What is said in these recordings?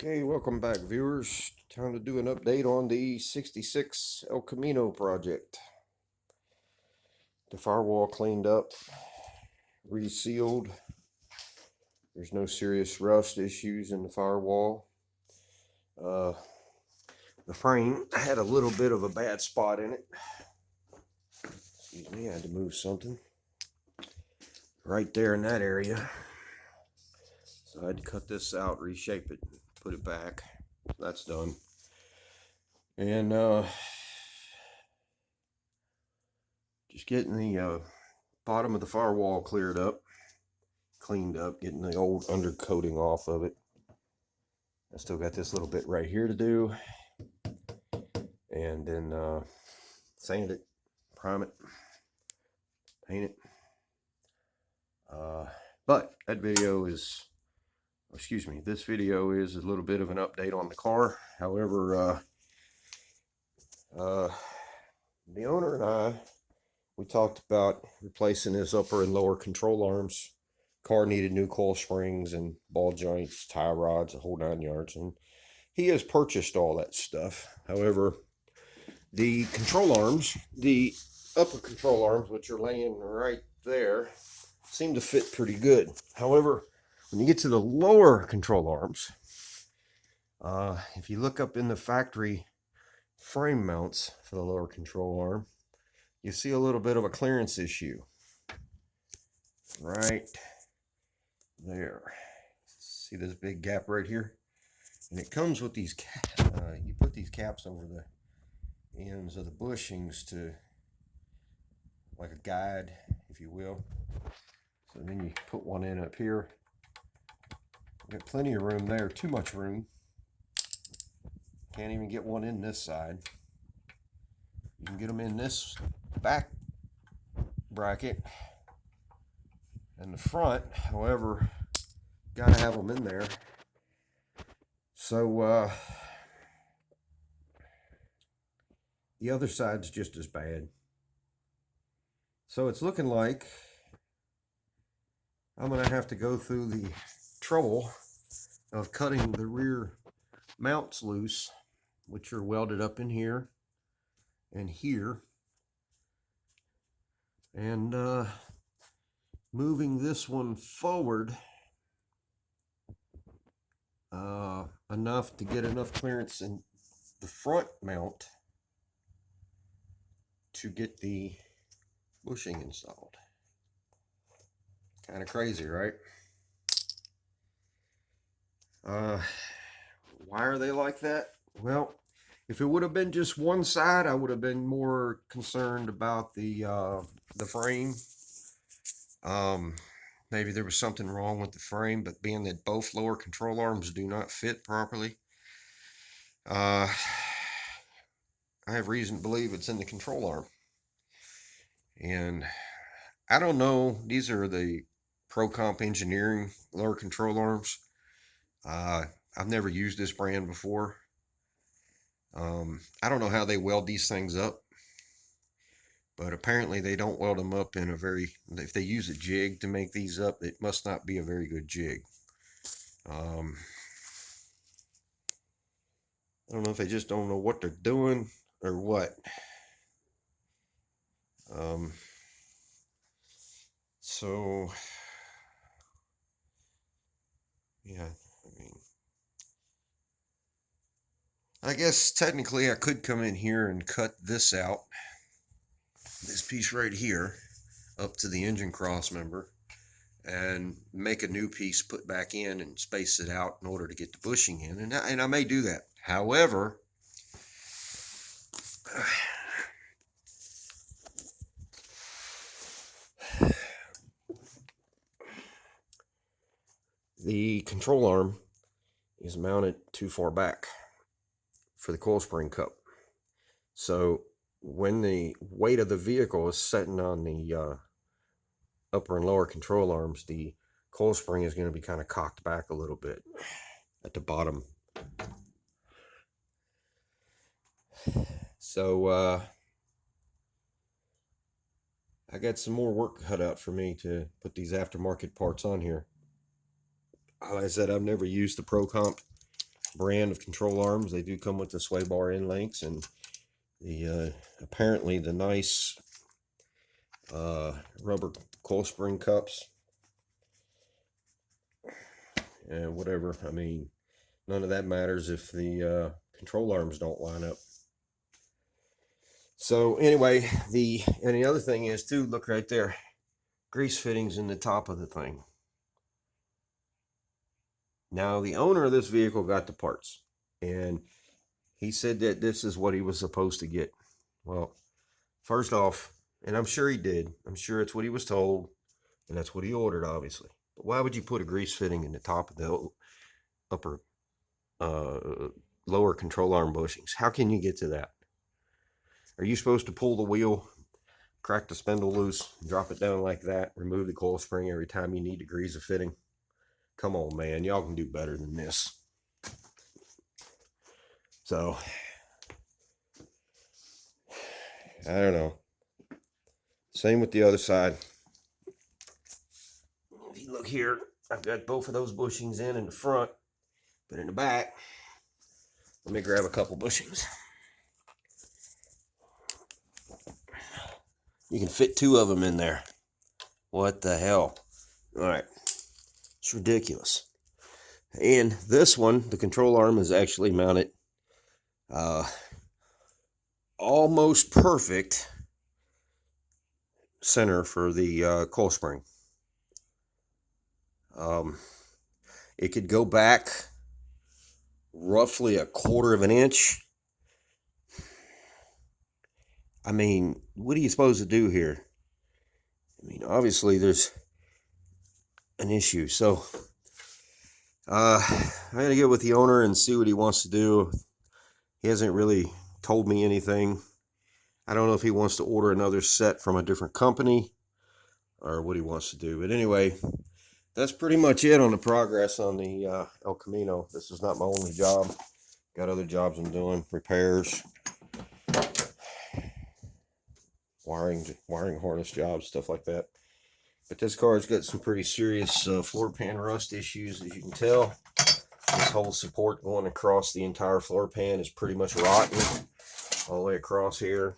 Okay, welcome back, viewers. Time to do an update on the 66 ElCamino project. The firewall cleaned up, resealed. There's no serious rust issues in the firewall. The frame had a little bit of a bad spot in it. Excuse me, I had to move something. Right there in that area. So I had to cut this out, reshape it, put it back. That's done. And just getting the bottom of the firewall cleared up, cleaned up, getting the old undercoating off of it. I still got this little bit right here to do, and then sand it, prime it, paint it. But that video is, excuse me, this video is a little bit of an update on the car. However, the owner and I, we talked about replacing his upper and lower control arms. Car needed new coil springs and ball joints, tie rods, a whole 9 yards, and he has purchased all that stuff. However, the control arms, the upper control arms, which are laying right there, seem to fit pretty good. However, when you get to the lower control arms, if you look up in the factory frame mounts for the lower control arm, you see a little bit of a clearance issue right there. See this big gap right here? And it comes with these, you put these caps over the ends of the bushings to, like a guide, if you will. So then you put one in up here. Got plenty of room there, too much room. Can't even get one in this side. You can get them in this back bracket and the front. However, gotta have them in there. So the other side's just as bad. So it's looking like I'm gonna have to go through the trouble of cutting the rear mounts loose, which are welded up in here and here, and moving this one forward enough to get enough clearance in the front mount to get the bushing installed. Kind of crazy, right? Why are they like that? Well, if it would have been just one side, I would have been more concerned about the frame. Maybe there was something wrong with the frame, but being that both lower control arms do not fit properly, I have reason to believe it's in the control arm. And I don't know, these are the ProComp Engineering lower control arms. I've never used this brand before. I don't know how they weld these things up, but apparently they don't weld them up in a very, if they use a jig to make these up, it must not be a very good jig. I don't know if they just don't know what they're doing or what. So yeah, I guess technically I could come in here and cut this out, this piece right here, up to the engine cross member, and make a new piece, put back in and space it out in order to get the bushing in. And I may do that. However, the control arm is mounted too far back for the coil spring cup. So when the weight of the vehicle is sitting on the upper and lower control arms, the coil spring is going to be kind of cocked back a little bit at the bottom. So I got some more work cut out for me to put these aftermarket parts on here. Like I said, I've never used the ProComp brand of control arms. They do come with the sway bar end links and the apparently the nice rubber coil spring cups and whatever. I mean, none of that matters if the control arms don't line up. So anyway, the other thing is too, look right there, grease fittings in the top of the thing. Now the owner of this vehicle got the parts, and he said that this is what he was supposed to get. Well, first off, and I'm sure he did, I'm sure it's what he was told, and that's what he ordered, obviously. But why would you put a grease fitting in the top of the upper lower control arm bushings? How can you get to that? Are you supposed to pull the wheel, crack the spindle loose, drop it down like that, remove the coil spring every time you need to grease a fitting? Come on, man, y'all can do better than this. So I don't know. Same with the other side. If you look here, I've got both of those bushings in the front, but in the back, let me grab a couple bushings. You can fit 2 of them in there. What the hell? All right. It's ridiculous. And this one, the control arm is actually mounted almost perfect center for the coil spring. It could go back roughly 1/4 of an inch. I mean, what are you supposed to do here? I mean, obviously there's an issue. So I gotta get with the owner and see what he wants to do. He hasn't really told me anything. I don't know if he wants to order another set from a different company or what he wants to do. But anyway, that's pretty much it on the progress on the ElCamino. This is not my only job. Got other jobs I'm doing, repairs, wiring harness jobs, stuff like that. But this car's got some pretty serious floor pan rust issues, as you can tell. This whole support going across the entire floor pan is pretty much rotten all the way across here.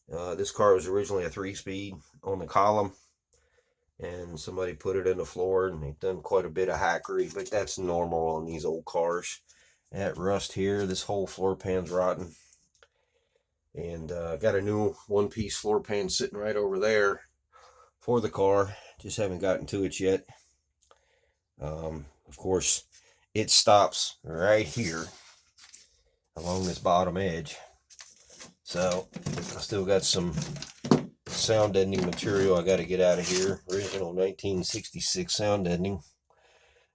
This car was originally a 3-speed on the column, and somebody put it in the floor, and they've done quite a bit of hackery, but that's normal on these old cars. That rust here, this whole floor pan's rotten. And got a new 1-piece floor pan sitting right over there for the car. Just haven't gotten to it yet. Of course, it stops right here along this bottom edge. So I still got some sound deadening material I got to get out of here. Original 1966 sound deadening.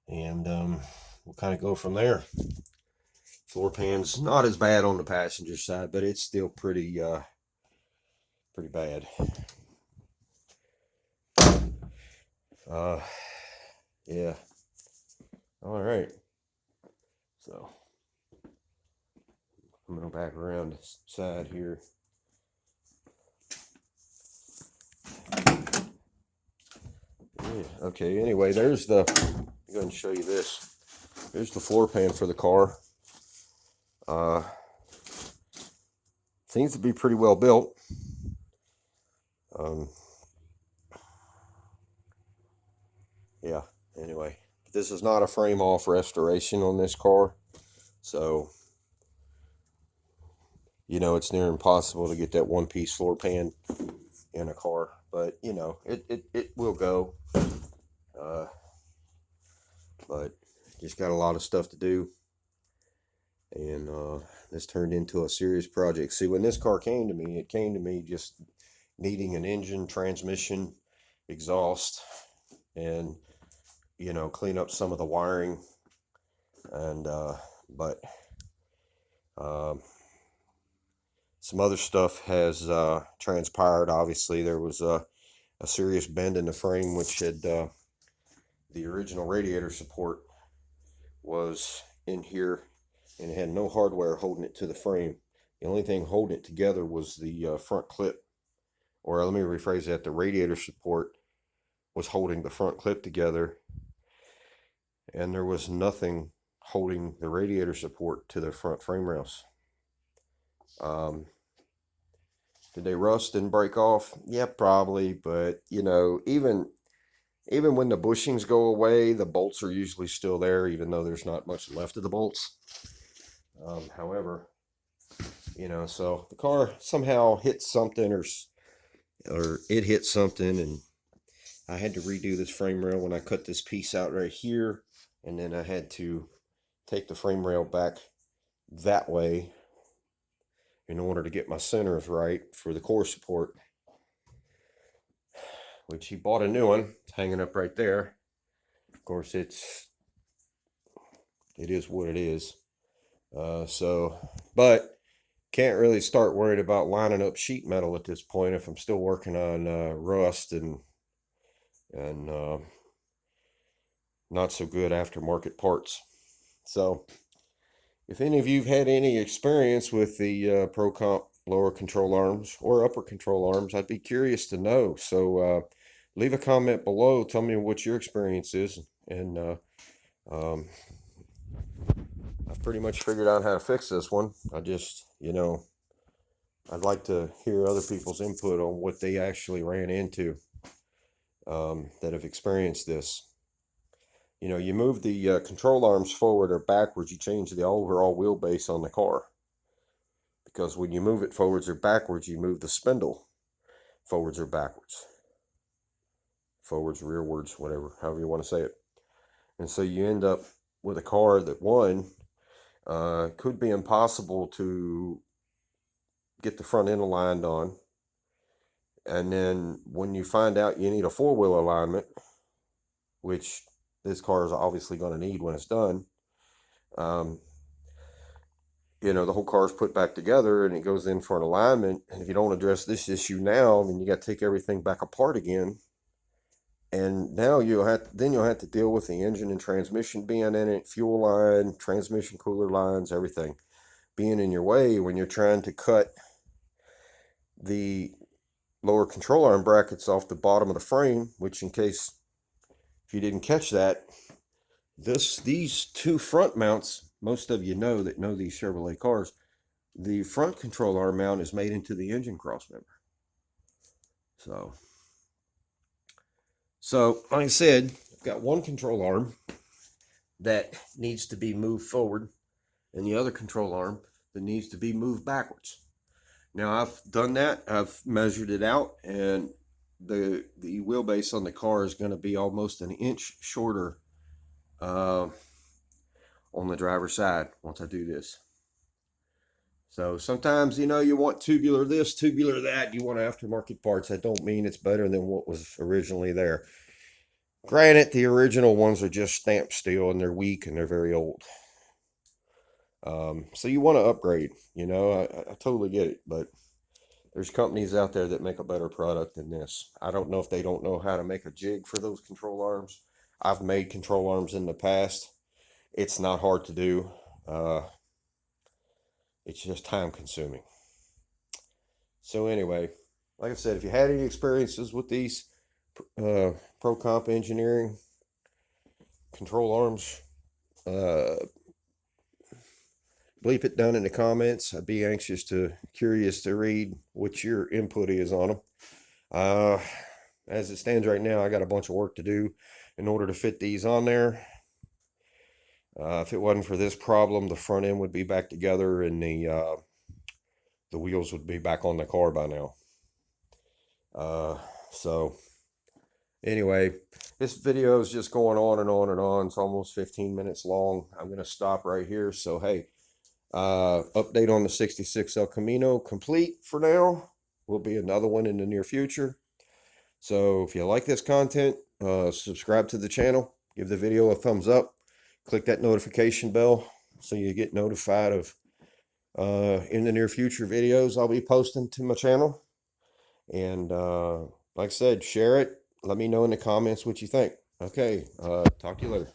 And we'll kind of go from there. Floor pan's not as bad on the passenger side, but it's still pretty bad. Yeah. All right. So I'm gonna go back around the side here. Yeah, okay, anyway, there's the, I'm going to show you this. There's the floor pan for the car. Seems to be pretty well built. Yeah, anyway, this is not a frame off restoration on this car, so you know it's near impossible to get that 1-piece floor pan in a car, but you know it will go. But just got a lot of stuff to do, and this turned into a serious project. See, when this car came to me, it came to me just needing an engine, transmission, exhaust, and you know, clean up some of the wiring. And but some other stuff has transpired. Obviously, there was a serious bend in the frame, which had the original radiator support was in here, and it had no hardware holding it to the frame. The only thing holding it together was the front clip. Or let me rephrase that, the radiator support was holding the front clip together, and there was nothing holding the radiator support to the front frame rails. Did they rust and break off? Yeah, probably, but you know, even when the bushings go away, the bolts are usually still there, even though there's not much left of the bolts. However, you know, so the car somehow hit something, or it hit something, and I had to redo this frame rail when I cut this piece out right here, and then I had to take the frame rail back that way in order to get my centers right for the core support, which he bought a new one. It's hanging up right there. Of course, it is what it is. But can't really start worried about lining up sheet metal at this point if I'm still working on rust and not so good aftermarket parts. So if any of you've had any experience with the Pro Comp lower control arms or upper control arms, I'd be curious to know. So leave a comment below. Tell me what your experience is. And I've pretty much figured out how to fix this one. I just, you know, I'd like to hear other people's input on what they actually ran into that have experienced this. You know, you move the control arms forward or backwards, you change the overall wheelbase on the car. Because when you move it forwards or backwards, you move the spindle forwards or backwards. Forwards, rearwards, whatever, however you want to say it. And so you end up with a car that, one, could be impossible to get the front end aligned on. And then when you find out you need a four-wheel alignment, which this car is obviously going to need when it's done, you know, the whole car is put back together and it goes in for an alignment. And if you don't address this issue now, then you got to take everything back apart again. And now you'll have to deal with the engine and transmission being in it, fuel line, transmission cooler lines, everything being in your way when you're trying to cut the lower control arm brackets off the bottom of the frame, which, in case if you didn't catch that, these two front mounts, most of you know that know these Chevrolet cars, the front control arm mount is made into the engine crossmember. So like I said, I've got one control arm that needs to be moved forward and the other control arm that needs to be moved backwards. Now I've done that. I've measured it out, and the wheelbase on the car is going to be almost an inch shorter on the driver's side once I do this. So sometimes, you know, you want tubular this, tubular that, you want aftermarket parts. That don't mean it's better than what was originally there. Granted, the original ones are just stamped steel and they're weak and they're very old. So you want to upgrade, you know, I totally get it, but there's companies out there that make a better product than this. I don't know if they don't know how to make a jig for those control arms. I've made control arms in the past. It's not hard to do. It's just time consuming. So anyway, like I said, if you had any experiences with these Pro Comp engineering control arms, bleep it down in the comments. I'd be curious to read what your input is on them. As it stands right now, I got a bunch of work to do in order to fit these on there. If it wasn't for this problem, the front end would be back together and the wheels would be back on the car by now. So anyway, this video is just going on and on and on. It's almost 15 minutes long. I'm going to stop right here. So, hey, update on the 66 ElCamino complete for now. Will be another one in the near future. So if you like this content, subscribe to the channel. Give the video a thumbs up. Click that notification bell so you get notified of in the near future videos I'll be posting to my channel. And like I said, share it. Let me know in the comments what you think. Okay, talk to you later.